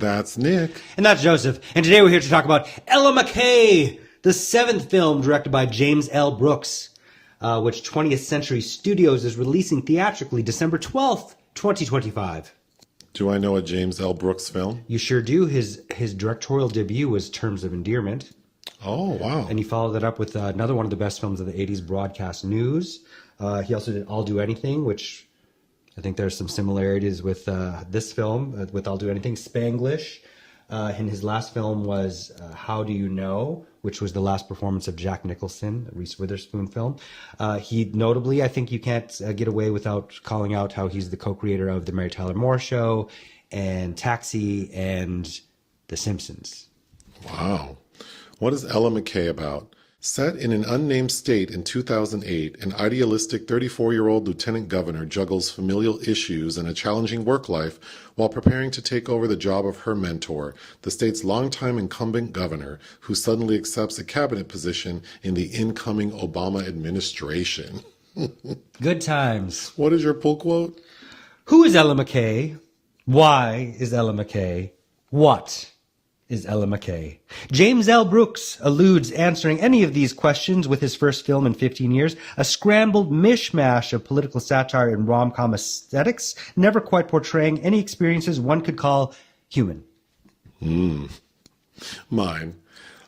That's Nick. And that's Joseph. And today we're here to talk about Ella McCay, the 7th film directed by James L. Brooks, which 20th Century Studios is releasing theatrically December 12th, 2025. Do I know a James L. Brooks film? You sure do. His directorial debut was Terms of Endearment. Oh, wow. And he followed that up with another one of the best films of the 80s, Broadcast News. He also did I'll Do Anything, which I think there's some similarities with this film, with I'll Do Anything, Spanglish. And his last film was How Do You Know, which was the last performance of Jack Nicholson, a Reese Witherspoon film. He notably, I think you can't get away without calling out how he's the co-creator of The Mary Tyler Moore Show and Taxi and The Simpsons. Wow. What is Ella McCay about? Set in an unnamed state in 2008, an idealistic 34-year-old lieutenant governor juggles familial issues and a challenging work life while preparing to take over the job of her mentor, the state's longtime incumbent governor, who suddenly accepts a cabinet position in the incoming Obama administration. Good times. What is your pull quote? Who is Ella McCay? Why is Ella McCay? What is Ella McCay? James L. Brooks eludes answering any of these questions with his first film in 15 years, a scrambled mishmash of political satire and rom-com aesthetics, never quite portraying any experiences one could call human. Mine.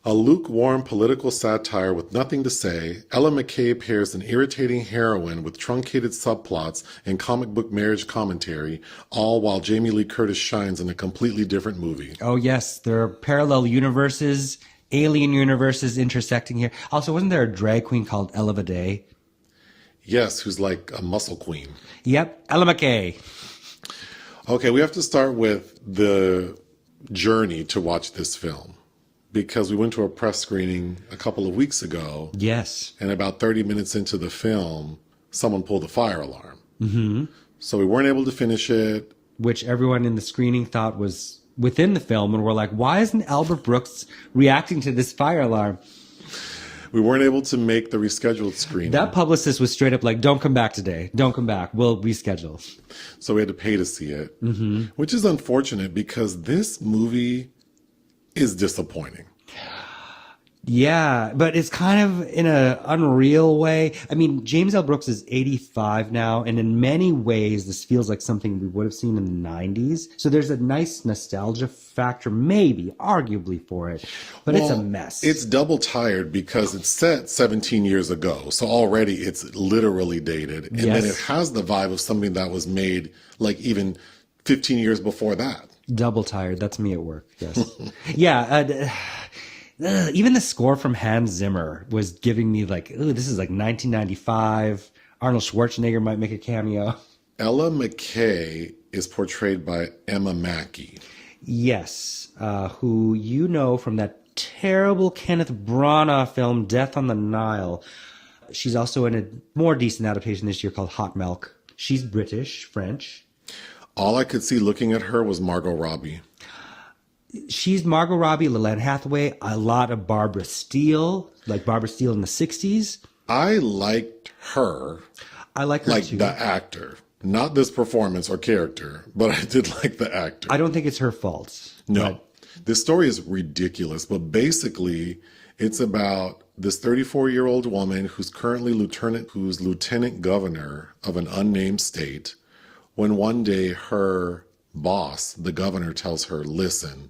A lukewarm political satire with nothing to say, Ella McCay pairs an irritating heroine with truncated subplots and comic book marriage commentary, all while Jamie Lee Curtis shines in a completely different movie. Oh yes, there are parallel universes, alien universes intersecting here. Also, wasn't there a drag queen called Ella Day? Yes, who's like a muscle queen. Yep, Ella McCay. Okay, we have to start with the journey to watch this film, because we went to a press screening a couple of weeks ago. Yes. And about 30 minutes into the film, someone pulled a fire alarm. Mm-hmm. So we weren't able to finish it. Which everyone in the screening thought was within the film. And we're like, why isn't Albert Brooks reacting to this fire alarm? We weren't able to make the rescheduled screening. That publicist was straight up like, don't come back today. Don't come back. We'll reschedule. So we had to pay to see it, which is unfortunate because this movie is disappointing. Yeah, but it's kind of in a unreal way. I mean, James L. Brooks is 85 now, and in many ways, this feels like something we would have seen in the 90s. So there's a nice nostalgia factor, maybe, arguably, for it. But it's a mess. It's double tired because it's set 17 years ago. So already it's literally dated. And then it has the vibe of something that was made like even 15 years before that. Double tired. That's me at work. Yes. Yeah. Even the score from Hans Zimmer was giving me like, ooh, this is like 1995. Arnold Schwarzenegger might make a cameo. Ella McCay is portrayed by Emma Mackey. Yes. Who you know from that terrible Kenneth Branagh film, Death on the Nile. She's also in a more decent adaptation this year called Hot Milk. She's British, French. All I could see looking at her was Margot Robbie. She's Margot Robbie, Lillian Hathaway, a lot of Barbara Steele, like Barbara Steele in the 60s. I liked her. I like her like too. The actor. Not this performance or character, but I did like the actor. I don't think it's her fault. No. This story is ridiculous, but basically it's about this 34-year-old woman who's currently lieutenant governor of an unnamed state, when one day her boss, the governor, tells her, listen,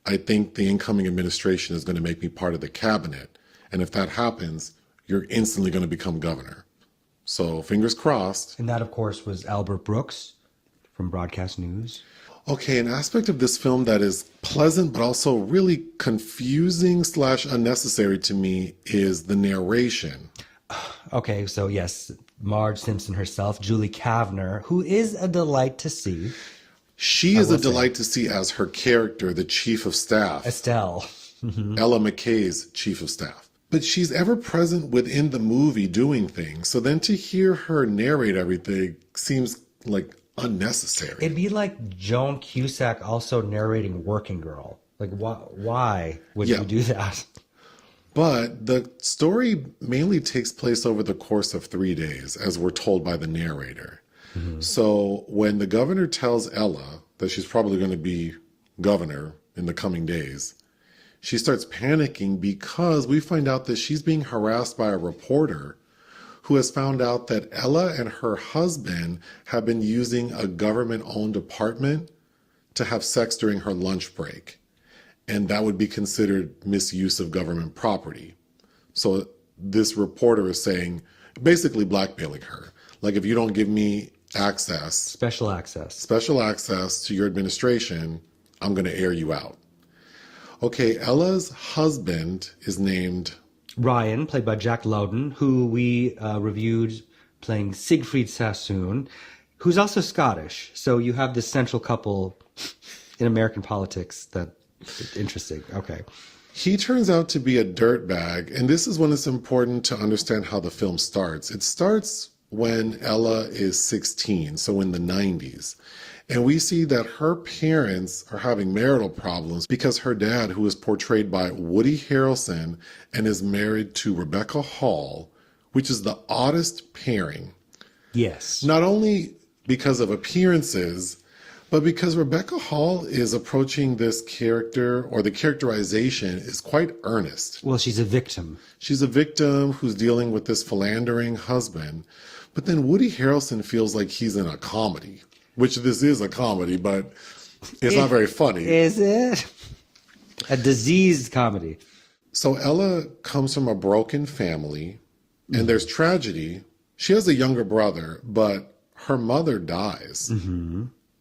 I think the incoming administration is going to make me part of the cabinet. And if that happens, you're instantly going to become governor. So fingers crossed. And that, of course, was Albert Brooks from Broadcast News. Okay, an aspect of this film that is pleasant but also really confusing / unnecessary to me is the narration. Okay, so yes, Marge Simpson herself, Julie Kavner, who is a delight to see. She is a delight to see as her character, the chief of staff. Estelle. Ella McCay's chief of staff. But she's ever present within the movie doing things. So then to hear her narrate everything seems like unnecessary. It'd be like Joan Cusack also narrating Working Girl. Like, why would you do that? But the story mainly takes place over the course of 3 days, as we're told by the narrator. So when the governor tells Ella that she's probably going to be governor in the coming days, she starts panicking because we find out that she's being harassed by a reporter who has found out that Ella and her husband have been using a government-owned apartment to have sex during her lunch break. And that would be considered misuse of government property. So this reporter is saying, basically blackmailing her. Like, if you don't give me special access to your administration, I'm going to air you out. Okay, Ella's husband is named Ryan, played by Jack Lowden, who we reviewed playing Siegfried Sassoon, who's also Scottish. So you have this central couple in American politics that interesting. Okay. He turns out to be a dirtbag, and this is when it's important to understand how the film starts. It starts when Ella is 16, so in the 90s. And we see that her parents are having marital problems because her dad, who is portrayed by Woody Harrelson and is married to Rebecca Hall, which is the oddest pairing. Yes. Not only because of appearances, but because Rebecca Hall is approaching this character, or the characterization is quite earnest. Well, she's a victim. She's a victim who's dealing with this philandering husband. But then Woody Harrelson feels like he's in a comedy. Which this is a comedy, but it's not very funny. Is it? A diseased comedy. So Ella comes from a broken family, and there's tragedy. She has a younger brother, but her mother dies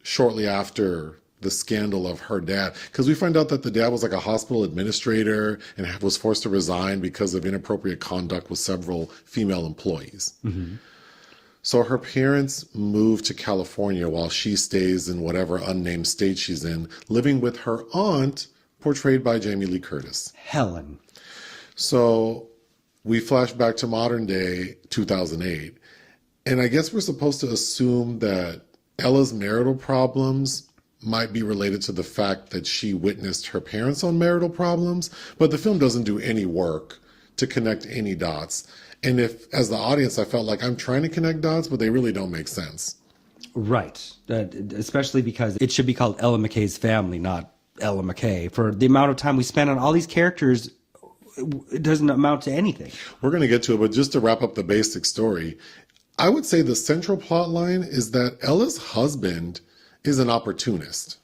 shortly after the scandal of her dad. Because we find out that the dad was like a hospital administrator and was forced to resign because of inappropriate conduct with several female employees. So her parents move to California while she stays in whatever unnamed state she's in, living with her aunt, portrayed by Jamie Lee Curtis. Helen. So we flash back to modern day, 2008. And I guess we're supposed to assume that Ella's marital problems might be related to the fact that she witnessed her parents' own marital problems, but the film doesn't do any work to connect any dots. And if, as the audience, I felt like I'm trying to connect dots, but they really don't make sense. Right. Especially because it should be called Ella McCay's Family, not Ella McCay. For the amount of time we spend on all these characters, it doesn't amount to anything. We're going to get to it, but just to wrap up the basic story, I would say the central plot line is that Ella's husband is an opportunist.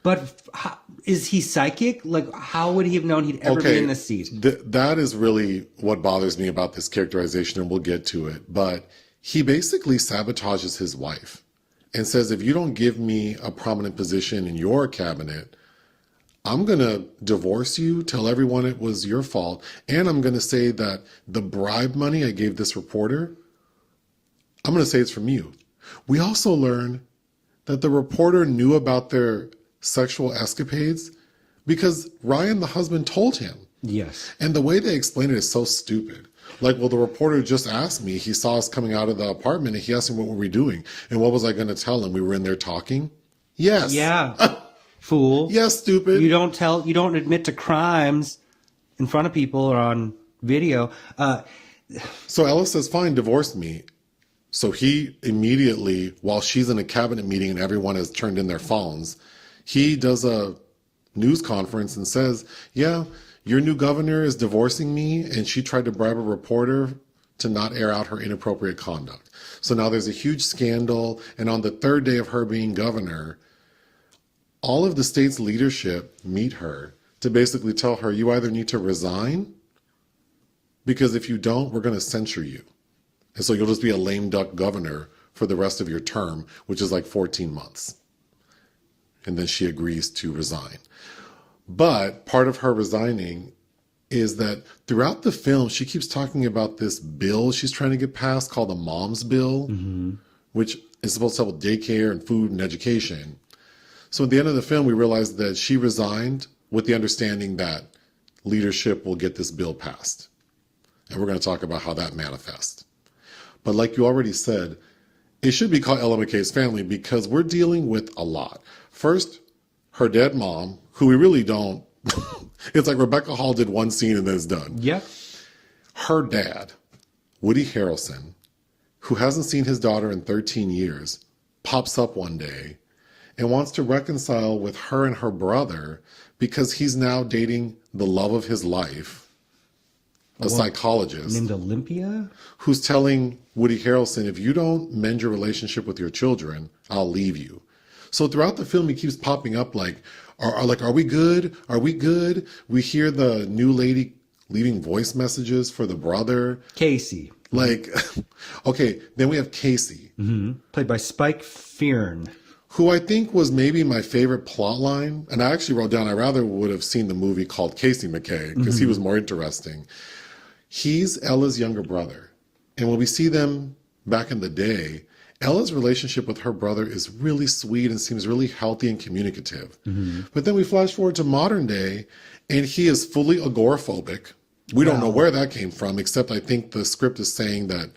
But is he psychic? Like, how would he have known he'd ever be in this seat? That is really what bothers me about this characterization, and we'll get to it. But he basically sabotages his wife and says, if you don't give me a prominent position in your cabinet, I'm going to divorce you, tell everyone it was your fault, and I'm going to say that the bribe money I gave this reporter, I'm going to say it's from you. We also learn that the reporter knew about their sexual escapades because Ryan, the husband, told him. Yes. And the way they explain it is so stupid. Like, well, the reporter just asked me, he saw us coming out of the apartment, and he asked me what were we doing. And what was I going to tell him? We were in there talking? Yes. Yeah. Fool. Yes, stupid. You don't admit to crimes in front of people or on video. So Ella says, fine, divorce me. So he immediately, while she's in a cabinet meeting and everyone has turned in their phones, he does a news conference and says, yeah, your new governor is divorcing me, and she tried to bribe a reporter to not air out her inappropriate conduct. So now there's a huge scandal, and on the third day of her being governor, all of the state's leadership meet her to basically tell her, you either need to resign, because if you don't, we're going to censure you. And so you'll just be a lame duck governor for the rest of your term, which is like 14 months. And then she agrees to resign. But part of her resigning is that throughout the film, she keeps talking about this bill she's trying to get passed called the Mom's Bill, which is supposed to help with daycare and food and education. So at the end of the film, we realize that she resigned with the understanding that leadership will get this bill passed. And we're going to talk about how that manifests. But like you already said, it should be called Ella McCay's Family because we're dealing with a lot. First, her dead mom, who we really don't. It's like Rebecca Hall did one scene and then it's done. Yep. Her dad, Woody Harrelson, who hasn't seen his daughter in 13 years, pops up one day and wants to reconcile with her and her brother because he's now dating the love of his life, a psychologist. Named Olympia? Who's telling Woody Harrelson, if you don't mend your relationship with your children, I'll leave you. So throughout the film, he keeps popping up like, are we good? Are we good? We hear the new lady leaving voice messages for the brother. Casey. Like, okay, then we have Casey. Played by Spike Fearn. Who I think was maybe my favorite plot line. And I actually wrote down, I rather would have seen the movie called Casey McKay because he was more interesting. He's Ella's younger brother. And when we see them back in the day, Ella's relationship with her brother is really sweet and seems really healthy and communicative. But then we flash forward to modern day, and he is fully agoraphobic. We don't know where that came from, except I think the script is saying that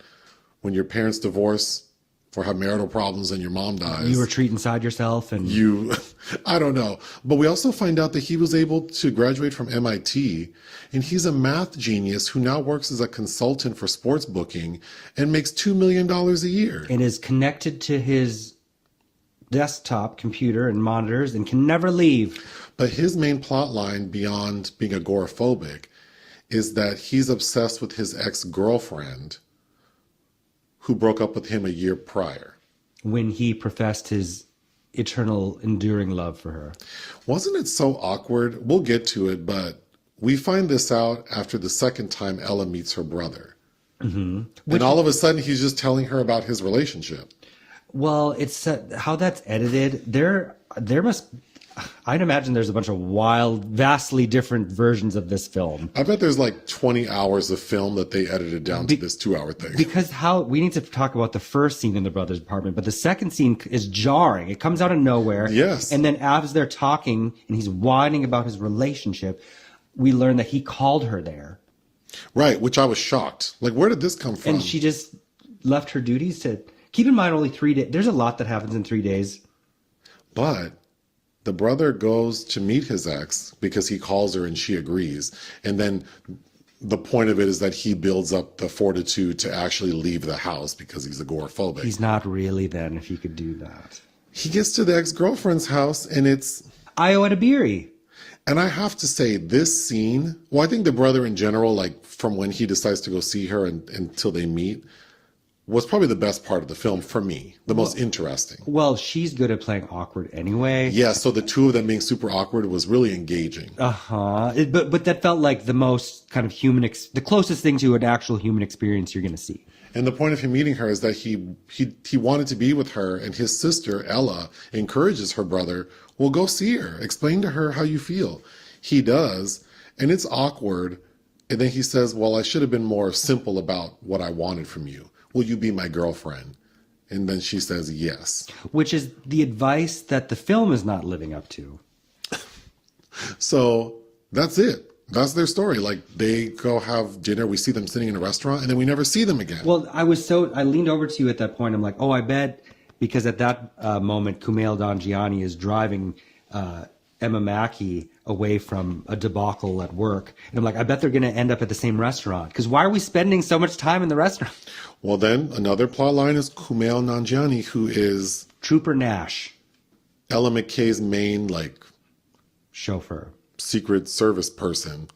when your parents divorce or have marital problems and your mom dies, You retreat inside yourself and I don't know. But we also find out that he was able to graduate from MIT, and he's a math genius who now works as a consultant for sports booking and makes $2 million a year. and is connected to his desktop computer and monitors and can never leave. But his main plot line beyond being agoraphobic is that he's obsessed with his ex-girlfriend who broke up with him a year prior. When he professed his eternal, enduring love for her. Wasn't it so awkward? We'll get to it, but we find this out after the second time Ella meets her brother. And all of a sudden, he's just telling her about his relationship. Well, it's how that's edited. There must. I'd imagine there's a bunch of wild, vastly different versions of this film. I bet there's like 20 hours of film that they edited down to this 2-hour thing. Because we need to talk about the first scene in the brother's apartment, but the second scene is jarring. It comes out of nowhere. Yes. And then as they're talking and he's whining about his relationship, we learn that he called her there. Right, which I was shocked. Like, where did this come from? And she just left her duties to... Keep in mind, only 3 days. There's a lot that happens in 3 days. But the brother goes to meet his ex because he calls her and she agrees. And then the point of it is that he builds up the fortitude to actually leave the house because he's agoraphobic. He's not really then, if he could do that. He gets to the ex-girlfriend's house and it's... Io at a beery. And I have to say, this scene... Well, I think the brother in general, like from when he decides to go see her until they meet, was probably the best part of the film for me. The most interesting. Well, she's good at playing awkward anyway. Yeah, so the two of them being super awkward was really engaging. But that felt like the most kind of human, the closest thing to an actual human experience you're going to see. And the point of him meeting her is that he wanted to be with her, and his sister, Ella, encourages her brother, well, go see her. Explain to her how you feel. He does, and it's awkward. And then he says, well, I should have been more simple about what I wanted from you. Will you be my girlfriend? And then she says yes. Which is the advice that the film is not living up to. So that's it. That's their story. Like, they go have dinner. We see them sitting in a restaurant, and then we never see them again. Well, I leaned over to you at that point. I'm like, oh, I bet, because at that moment, Kumail Nanjiani is driving Emma Mackey away from a debacle at work. And I'm like, I bet they're going to end up at the same restaurant. Because why are we spending so much time in the restaurant? Well, then another plot line is Kumail Nanjiani, who is Trooper Nash. Ella McCay's main, Chauffeur. Secret Service person.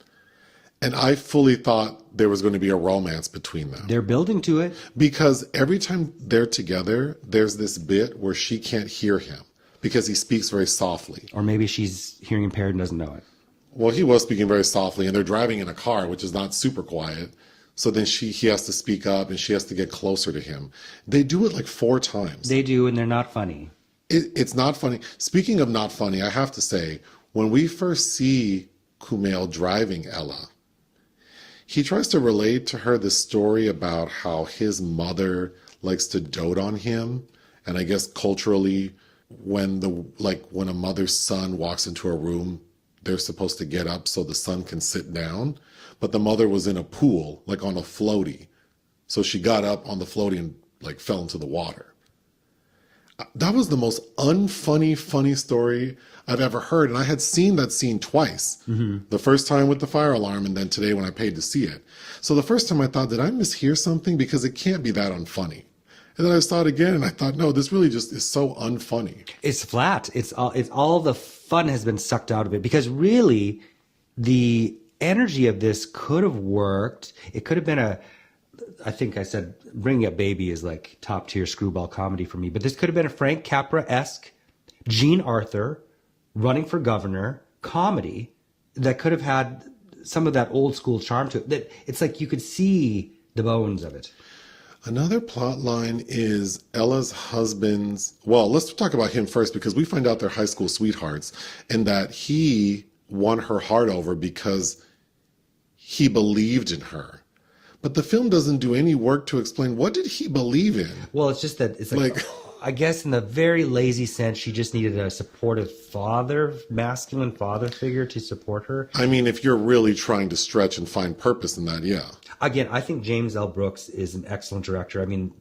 And I fully thought there was going to be a romance between them. They're building to it. Because every time they're together, there's this bit where she can't hear him because he speaks very softly. Or maybe she's hearing impaired and doesn't know it. Well, he was speaking very softly, and they're driving in a car, which is not super quiet. So then he has to speak up, and she has to get closer to him. They do it like 4 times. They do, and they're not funny. It's not funny. Speaking of not funny, I have to say, when we first see Kumail driving Ella, he tries to relate to her this story about how his mother likes to dote on him. And I guess culturally, when a mother's son walks into a room, they're supposed to get up so the son can sit down. But the mother was in a pool, like on a floaty. So she got up on the floaty and fell into the water. That was the most funny story I've ever heard. And I had seen that scene twice. Mm-hmm. The first time with the fire alarm, and then today when I paid to see it. So the first time I thought, did I mishear something? Because it can't be that unfunny. And then I saw it again and I thought, no, this really just is so unfunny. It's flat. It's all the fun has been sucked out of it, because really the energy of this could have worked. It could have been I think I said Bringing Up Baby is like top tier screwball comedy for me, but this could have been a Frank Capra-esque Jean Arthur running for governor comedy that could have had some of that old school charm to it. That it's like you could see the bones of it. Another plot line is Ella's husband's. Well, let's talk about him first, because we find out they're high school sweethearts and that he won her heart over because he believed in her. But the film doesn't do any work to explain what did he believe in. Well, it's just that it's like I guess in the very lazy sense, she just needed a supportive father, masculine father figure to support her. I mean, if you're really trying to stretch and find purpose in that, yeah. Again, I think James L. Brooks is an excellent director. I mean,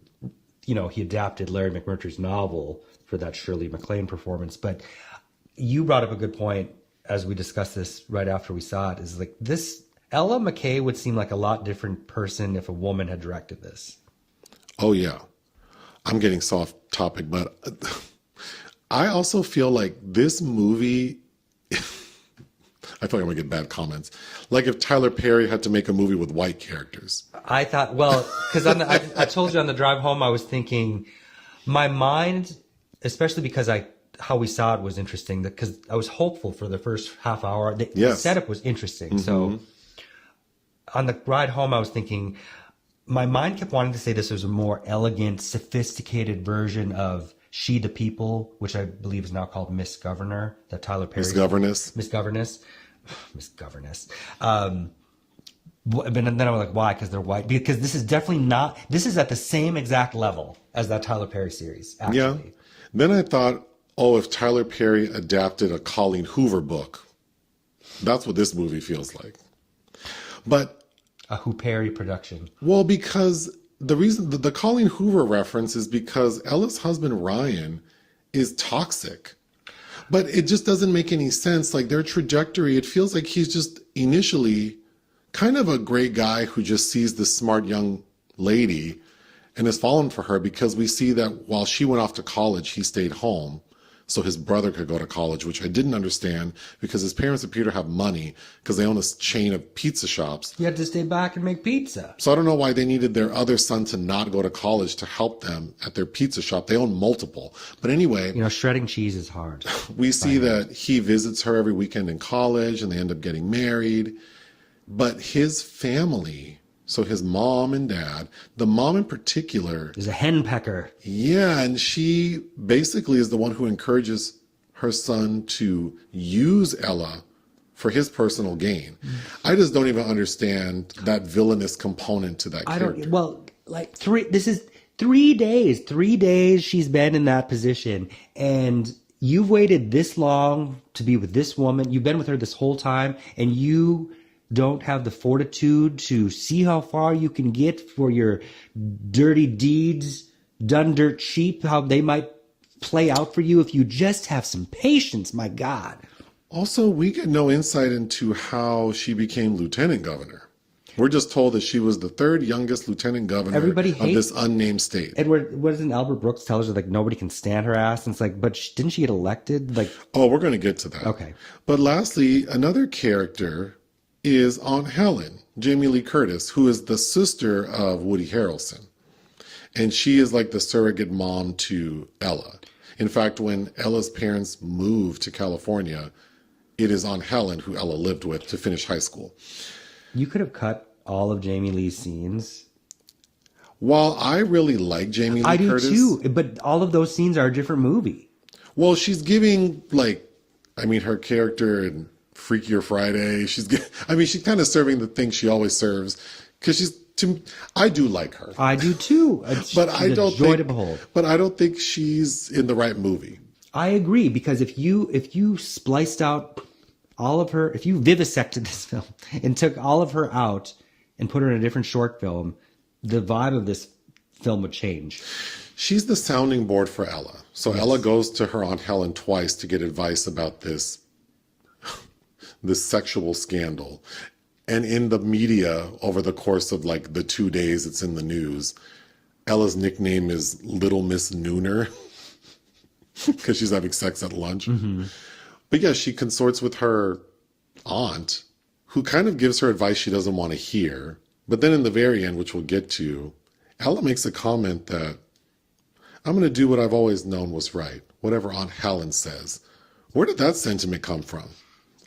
you know, he adapted Larry McMurtry's novel for that Shirley MacLaine performance. But you brought up a good point as we discussed this right after we saw it, is like this Ella McCay would seem like a lot different person if a woman had directed this. Oh, yeah. I'm getting so off topic, but I also feel like this movie, I feel like I'm going to get bad comments. Like if Tyler Perry had to make a movie with white characters. I thought, well, because I told you on the drive home, I was thinking, my mind, especially because how we saw it was interesting, because I was hopeful for the first half hour. The setup was interesting. Mm-hmm. So on the ride home, I was thinking, my mind kept wanting to say this was a more elegant, sophisticated version of She the People, which I believe is now called Miss Governor, that Tyler Perry. Miss Governess. But then I'm like, why? Because they're white. Because this is definitely not, this is at the same exact level as that Tyler Perry series, actually. Yeah. Then I thought, oh, if Tyler Perry adapted a Colleen Hoover book, that's what this movie feels like. But a Who Perry production. Well, because the reason the Colleen Hoover reference is because Ella's husband, Ryan, is toxic. But it just doesn't make any sense. Like their trajectory, it feels like he's just initially kind of a great guy who just sees this smart young lady and has fallen for her, because we see that while she went off to college, he stayed home so his brother could go to college, which I didn't understand because his parents appear to have money because they own this chain of pizza shops. You had to stay back and make pizza. So I don't know why they needed their other son to not go to college to help them at their pizza shop. They own multiple. But anyway, you know, shredding cheese is hard. We see that he visits her every weekend in college and they end up getting married. But his family, so his mom and dad, the mom in particular, is a henpecker. Yeah, and she basically is the one who encourages her son to use Ella for his personal gain. I just don't even understand that villainous component to that character. This is 3 days. 3 days she's been in that position, and you've waited this long to be with this woman. You've been with her this whole time, and you don't have the fortitude to see how far you can get for your dirty deeds done dirt cheap, how they might play out for you if you just have some patience. My God. Also, we get no insight into how she became lieutenant governor. We're just told that she was the third youngest lieutenant governor of this unnamed state. And wasn't Albert Brooks tells her like nobody can stand her ass? And it's like, but didn't she get elected? Like, oh, we're going to get to that. Okay. But lastly, another character is Aunt Helen, Jamie Lee Curtis, who is the sister of Woody Harrelson. And she is like the surrogate mom to Ella. In fact, when Ella's parents moved to California, it is Aunt Helen who Ella lived with to finish high school. You could have cut all of Jamie Lee's scenes. While I really like Jamie Lee Curtis. I do too, but all of those scenes are a different movie. Well, she's giving her character in Freakier Friday. She's kind of serving the thing she always serves, because I do like her. I do too. But I don't think she's in the right movie. I agree, because if you spliced out all of her, if you vivisected this film and took all of her out and put her in a different short film, the vibe of this film would change. She's the sounding board for Ella. So yes. Ella goes to her Aunt Helen twice to get advice about this sexual scandal. And in the media, over the course of the 2 days it's in the news, Ella's nickname is Little Miss Nooner because she's having sex at lunch. But yeah, she consorts with her aunt, who kind of gives her advice she doesn't want to hear. But then in the very end, which we'll get to, Ella makes a comment that, I'm going to do what I've always known was right, whatever Aunt Helen says. Where did that sentiment come from?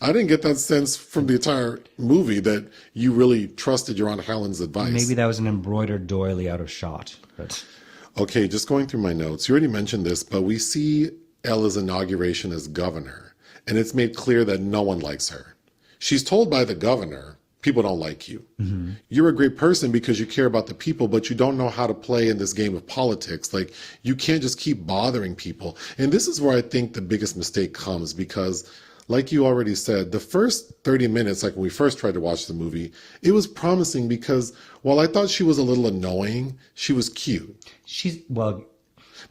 I didn't get that sense from the entire movie that you really trusted your Aunt Helen's advice. Maybe that was an embroidered doily out of shot. But Okay, just going through my notes. You already mentioned this, but we see Ella's inauguration as governor, and it's made clear that no one likes her. She's told by the governor, people don't like you. You're a great person because you care about the people, but you don't know how to play in this game of politics. Like, you can't just keep bothering people. And this is where I think the biggest mistake comes because, like you already said, the first 30 minutes, like when we first tried to watch the movie, it was promising because while I thought she was a little annoying, she was cute.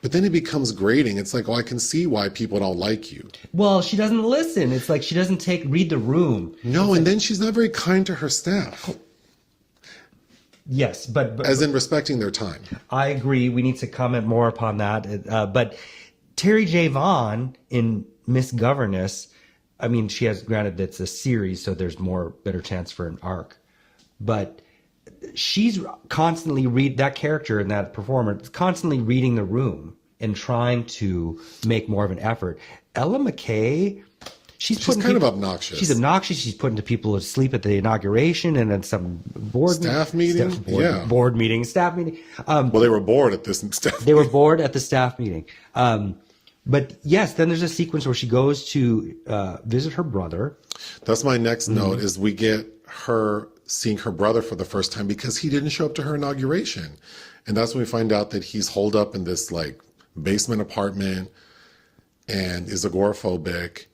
But then it becomes grating. It's like, oh, I can see why people don't like you. Well, she doesn't listen. It's like she doesn't read the room. No, and then she's not very kind to her staff. Yes, but as in respecting their time. I agree. We need to comment more upon that. But Terry J. Vaughn in Miss Governess, I mean, she has, granted it's a series, so there's better chance for an arc. But she's constantly that character and that performer is constantly reading the room and trying to make more of an effort. Ella McCay, she's kind of obnoxious. She's obnoxious. She's putting people to sleep at the inauguration and then some staff meeting. Board meeting, staff meeting. Well, they were bored at this staff. They were bored at the staff meeting. But yes, then there's a sequence where she goes to visit her brother. That's my next note is we get her seeing her brother for the first time because he didn't show up to her inauguration. And that's when we find out that he's holed up in this like basement apartment and is agoraphobic.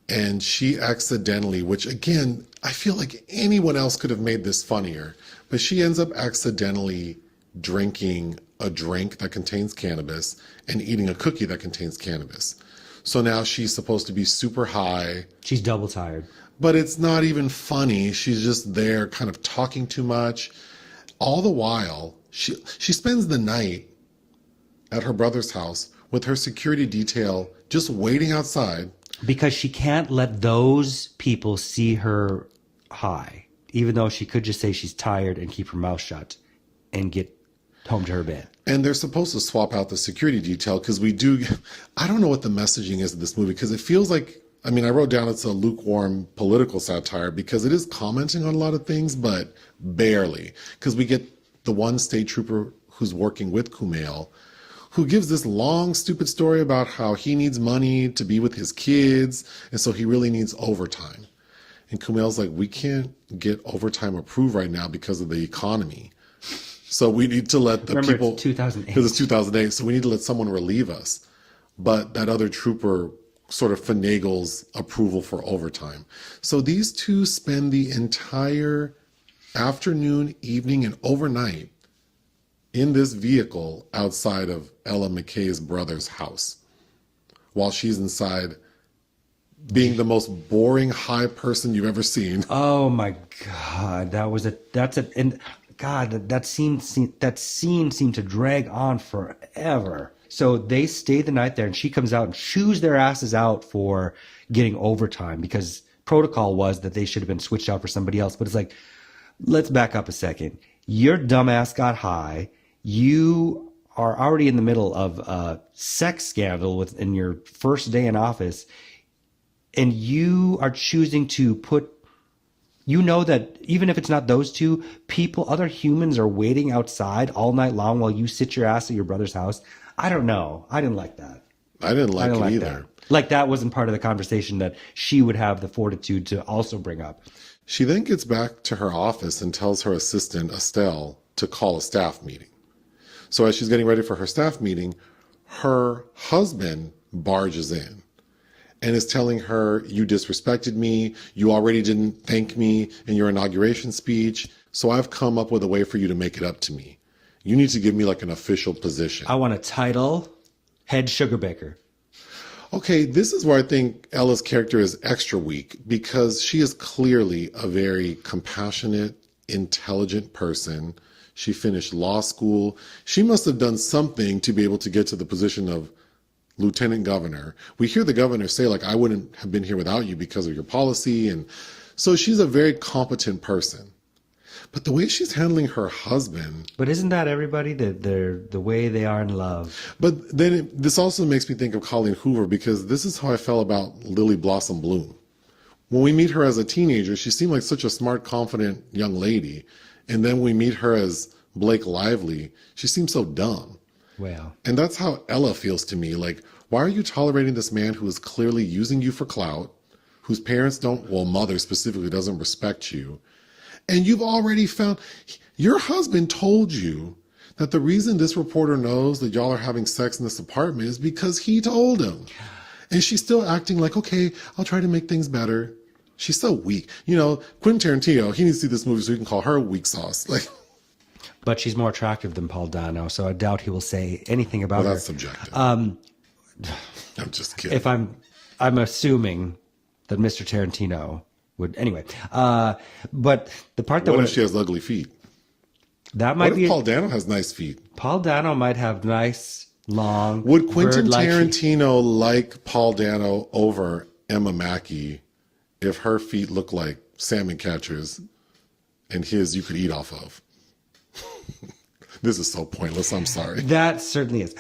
And she accidentally, which again, I feel like anyone else could have made this funnier, but she ends up accidentally drinking a drink that contains cannabis and eating a cookie that contains cannabis. So now she's supposed to be super high. She's double tired. But it's not even funny. She's just there kind of talking too much. All the while, she spends the night at her brother's house with her security detail just waiting outside. Because she can't let those people see her high, even though she could just say she's tired and keep her mouth shut and get home to her bed. And they're supposed to swap out the security detail because I don't know what the messaging is of this movie because it feels like, I mean, I wrote down it's a lukewarm political satire because it is commenting on a lot of things, but barely. Because we get the one state trooper who's working with Kumail, who gives this long, stupid story about how he needs money to be with his kids, and so he really needs overtime. And Kumail's like, we can't get overtime approved right now because of the economy. So we need to let the people... It's 2008. Because it's 2008, so we need to let someone relieve us. But that other trooper sort of finagles approval for overtime. So these two spend the entire afternoon, evening, and overnight in this vehicle outside of Ella McCay's brother's house while she's inside being the most boring high person you've ever seen. Oh my God. That scene seemed to drag on forever. So they stay the night there and she comes out and chews their asses out for getting overtime because protocol was that they should have been switched out for somebody else. But it's like, let's back up a second. Your dumbass got high. You are already in the middle of a sex scandal in your first day in office. And you are choosing to put, you know that even if it's not those two, other humans are waiting outside all night long while you sit your ass at your brother's house. I don't know. I didn't like that. I didn't like it either. That wasn't part of the conversation that she would have the fortitude to also bring up. She then gets back to her office and tells her assistant, Estelle, to call a staff meeting. So as she's getting ready for her staff meeting, her husband barges in and is telling her, you disrespected me. You already didn't thank me in your inauguration speech. So I've come up with a way for you to make it up to me. You need to give me like an official position. I want a title, head sugar baker. Okay, this is where I think Ella's character is extra weak because she is clearly a very compassionate intelligent person. She finished law school. She must have done something to be able to get to the position of lieutenant governor. We hear the governor say, like, I wouldn't have been here without you because of your policy. And so she's a very competent person. But the way she's handling her husband. But isn't that everybody? The way they are in love. But then this also makes me think of Colleen Hoover, because this is how I felt about Lily Blossom Bloom. When we meet her as a teenager, she seemed like such a smart, confident young lady. And then we meet her as Blake Lively. She seems so dumb. Wow. And that's how Ella feels to me. Like, why are you tolerating this man who is clearly using you for clout, whose parents don't, well, mother specifically doesn't respect you? And you've already found, your husband told you that the reason this reporter knows that y'all are having sex in this apartment is because he told him. And she's still acting like, okay, I'll try to make things better. She's so weak. You know, Quentin Tarantino, he needs to see this movie so he can call her weak sauce. Like, but she's more attractive than Paul Dano, so I doubt he will say anything about her. That's subjective. I'm just kidding. If I'm assuming that Mr. Tarantino would anyway. But the part that what if she has ugly feet? That might what if Paul Dano has nice feet? Paul Dano might have nice, long. Would Quentin Tarantino like Paul Dano over Emma Mackey if her feet look like salmon catchers and his you could eat off of? This is so pointless. I'm sorry. That certainly is.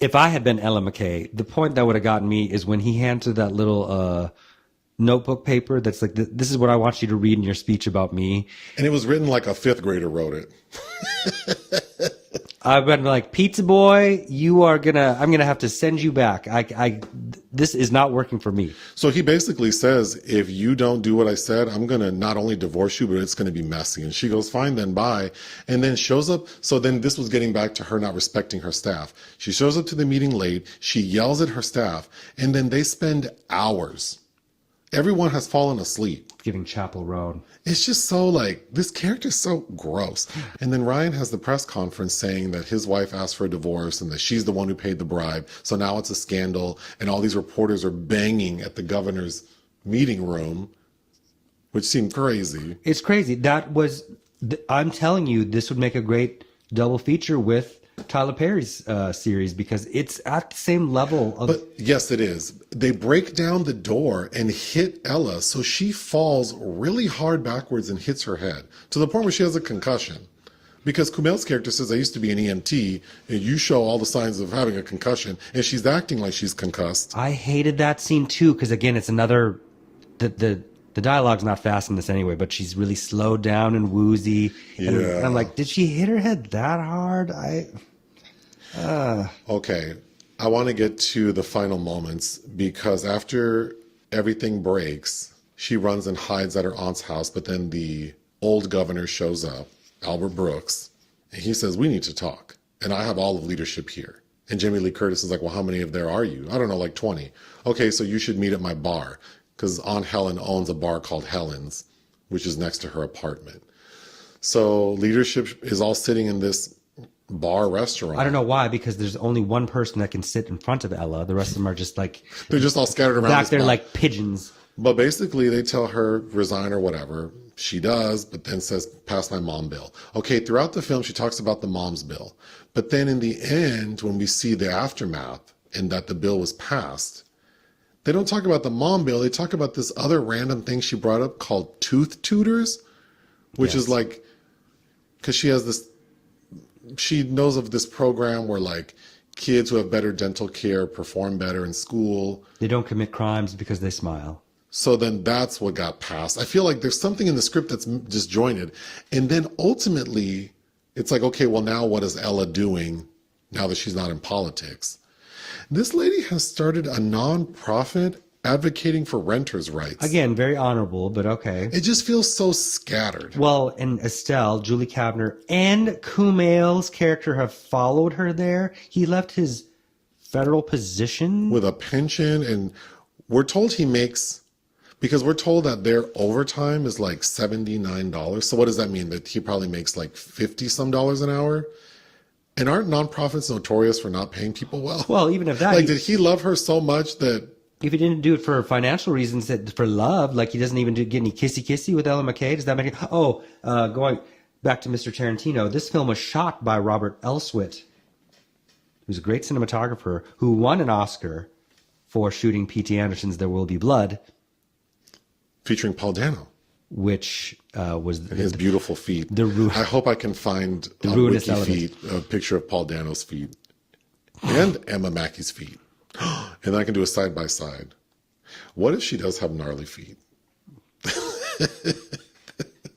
If I had been Ella McCay, the point that would have gotten me is when he hands her that little notebook paper that's like, this is what I want you to read in your speech about me. And it was written like a fifth grader wrote it. I've been like, pizza boy, I'm gonna have to send you back. This is not working for me. So he basically says, if you don't do what I said, I'm gonna not only divorce you, but it's gonna be messy. And she goes, fine, then bye. And then shows up. So then this was getting back to her not respecting her staff. She shows up to the meeting late. She yells at her staff, and then they spend hours. Everyone has fallen asleep. Giving Chapel Road. It's just so like, this character is so gross. And then Ryan has the press conference saying that his wife asked for a divorce and that she's the one who paid the bribe. So now it's a scandal. And all these reporters are banging at the governor's meeting room, which seemed crazy. It's crazy. I'm telling you, this would make a great double feature with Tyler Perry's series, because it's at the same level of. But yes, it is. They break down the door and hit Ella, so she falls really hard backwards and hits her head to the point where she has a concussion. Because Kumail's character says, I used to be an EMT, and you show all the signs of having a concussion, and she's acting like she's concussed. I hated that scene too, because again, it's another. The dialogue's not fast in this anyway, but she's really slowed down and woozy. And I'm like, did she hit her head that hard? Okay, I want to get to the final moments, because after everything breaks, she runs and hides at her aunt's house, but then the old governor shows up, Albert Brooks, and he says, we need to talk, and I have all of leadership here. And Jamie Lee Curtis is like, well, how many of there are you? I don't know, like 20. Okay, so you should meet at my bar, because Aunt Helen owns a bar called Helen's, which is next to her apartment. So leadership is all sitting in this bar restaurant. I don't know why, because there's only one person that can sit in front of Ella. The rest of them are just like... They're just all scattered around back there like pigeons. But basically, they tell her, resign or whatever. She does, but then says, pass my mom bill. Okay, throughout the film, she talks about the mom's bill. But then in the end, when we see the aftermath and that the bill was passed, they don't talk about the mom bill. They talk about this other random thing she brought up called tooth tutors, which is like, because she knows of this program where like kids who have better dental care perform better in school. They don't commit crimes because they smile. So then that's what got passed. I feel like there's something in the script that's disjointed. And then ultimately, it's like, okay, well, now what is Ella doing now that she's not in politics? This lady has started a nonprofit advocating for renters' rights. Again, very honorable, but okay. It just feels so scattered. Well, and Estelle, Julie Kavner, and Kumail's character have followed her there. He left his federal position. With a pension, and we're told he makes, because we're told that their overtime is like $79. So what does that mean? That he probably makes like 50 some dollars an hour? And aren't nonprofits notorious for not paying people well? Well, even if that... Like, did he love her so much that If he didn't do it for financial reasons, for love, like he doesn't even get any kissy with Ella McCay, does that make it? Oh, going back to Mr. Tarantino, this film was shot by Robert Elswit, who's a great cinematographer who won an Oscar for shooting P.T. Anderson's There Will Be Blood. Featuring Paul Dano. Which was... his beautiful feet. I hope I can find on Wiki a picture of Paul Dano's feet. And Emma Mackey's feet. And I can do a side-by-side. What if she does have gnarly feet?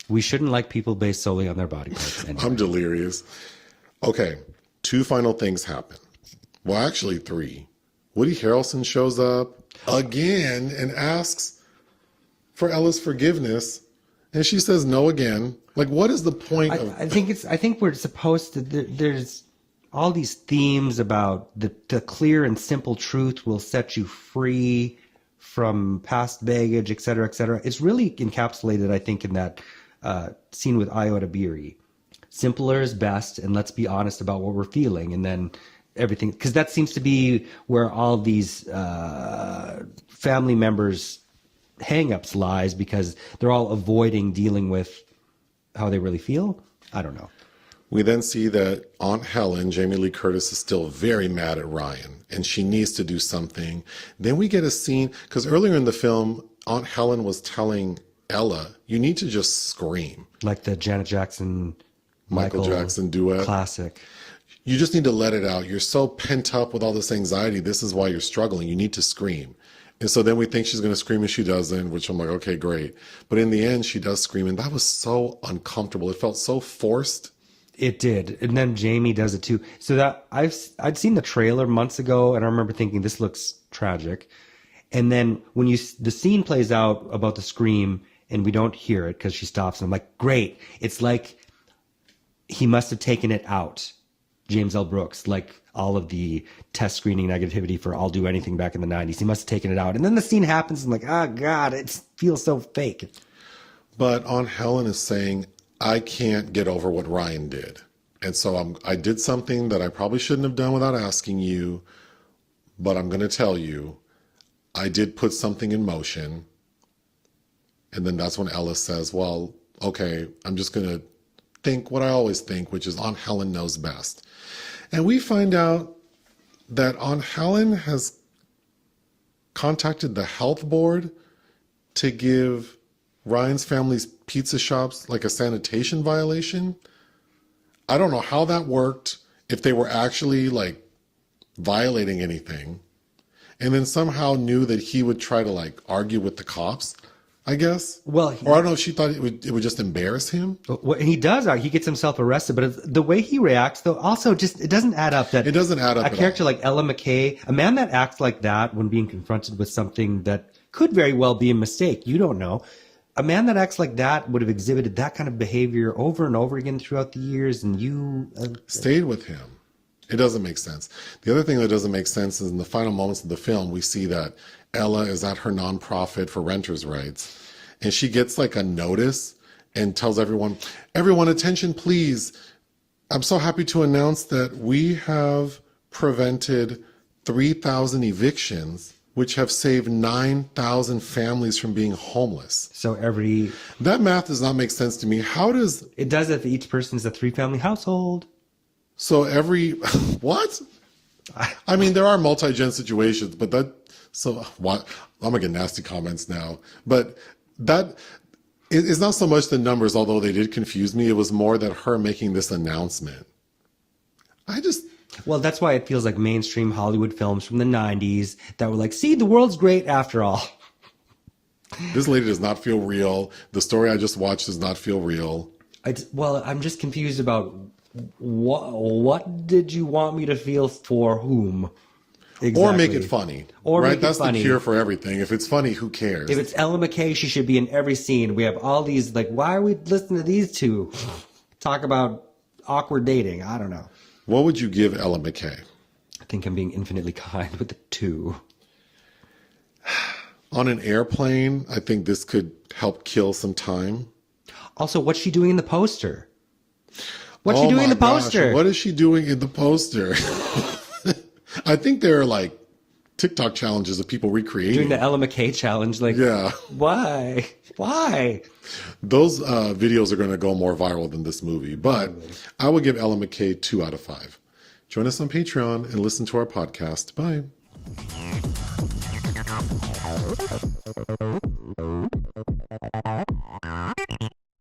We shouldn't like people based solely on their body parts. Anyway. I'm delirious. Okay, 2 final things happen. Well, actually 3. Woody Harrelson shows up again and asks for Ella's forgiveness, and she says no again. Like, what is the point of... I think we're supposed to... There's all these themes about the clear and simple truth will set you free from past baggage, et cetera, et cetera. It's really encapsulated, I think, in that scene with Iota Beery. Simpler is best, and let's be honest about what we're feeling, and then everything... Because that seems to be where all these family members' hang-ups lies, because they're all avoiding dealing with how they really feel. I don't know. We then see that Aunt Helen, Jamie Lee Curtis, is still very mad at Ryan, and she needs to do something. Then we get a scene, because earlier in the film, Aunt Helen was telling Ella, you need to just scream. Like the Janet Jackson, Michael Jackson duet. Classic. You just need to let it out. You're so pent up with all this anxiety. This is why you're struggling. You need to scream. And so then we think she's going to scream and she doesn't, which I'm like, okay, great. But in the end, she does scream. And that was so uncomfortable. It felt so forced. It did. And then Jamie does it too. So that I'd seen the trailer months ago, and I remember thinking this looks tragic. And then when the scene plays out about the scream and we don't hear it because she stops, and I'm like, great. It's like he must have taken it out. James L. Brooks, like all of the test screening negativity for I'll Do Anything back in the 90s. He must have taken it out. And then the scene happens, and I'm like, oh God, it feels so fake. But Aunt Helen is saying, I can't get over what Ryan did. And so I did something that I probably shouldn't have done without asking you, but I'm going to tell you, I did put something in motion. And then that's when Ella says, well, okay, I'm just going to think what I always think, which is Aunt Helen knows best. And we find out that Aunt Helen has contacted the health board to give Ryan's family's pizza shops like a sanitation violation. I don't know how that worked, if they were actually like violating anything, and then somehow knew that he would try to like argue with the cops, I guess. Well, or I don't know if she thought it would just embarrass him. Well, he does. He gets himself arrested, but the way he reacts, though, also just it doesn't add up. That it doesn't add up. A character like Ella McCay, a man that acts like that when being confronted with something that could very well be a mistake, you don't know. A man that acts like that would have exhibited that kind of behavior over and over again throughout the years, and you stayed with him. It doesn't make sense. The other thing that doesn't make sense is in the final moments of the film, we see that Ella is at her nonprofit for renters' rights, and she gets like a notice and tells everyone, attention, please. I'm so happy to announce that we have prevented 3,000 evictions, which have saved 9,000 families from being homeless. So that math does not make sense to me. How does... It does if each person's a 3-family household. So what? I mean, there are multi-gen situations, but what? I'm going to get nasty comments now. But it's not so much the numbers, although they did confuse me. It was more that her making this announcement. Well, that's why it feels like mainstream Hollywood films from the 90s that were like, see, the world's great after all. This lady does not feel real. The story I just watched does not feel real. I'm just confused about what did you want me to feel for whom? Exactly. Or make it funny. Right? That's the cure for everything. If it's funny, who cares? If it's Ella McCay, she should be in every scene. We have all these, like, why are we listening to these two talk about awkward dating? I don't know. What would you give Ella McCay? I think I'm being infinitely kind with the 2. On an airplane, I think this could help kill some time. Also, what's she doing in the poster? What's she doing in the poster? What is she doing in the poster? I think there are like TikTok challenges of people recreating. Doing the Ella McCay challenge. Like, Yeah. why? Why? Those videos are going to go more viral than this movie. But I would give Ella McCay 2 out of 5. Join us on Patreon and listen to our podcast. Bye.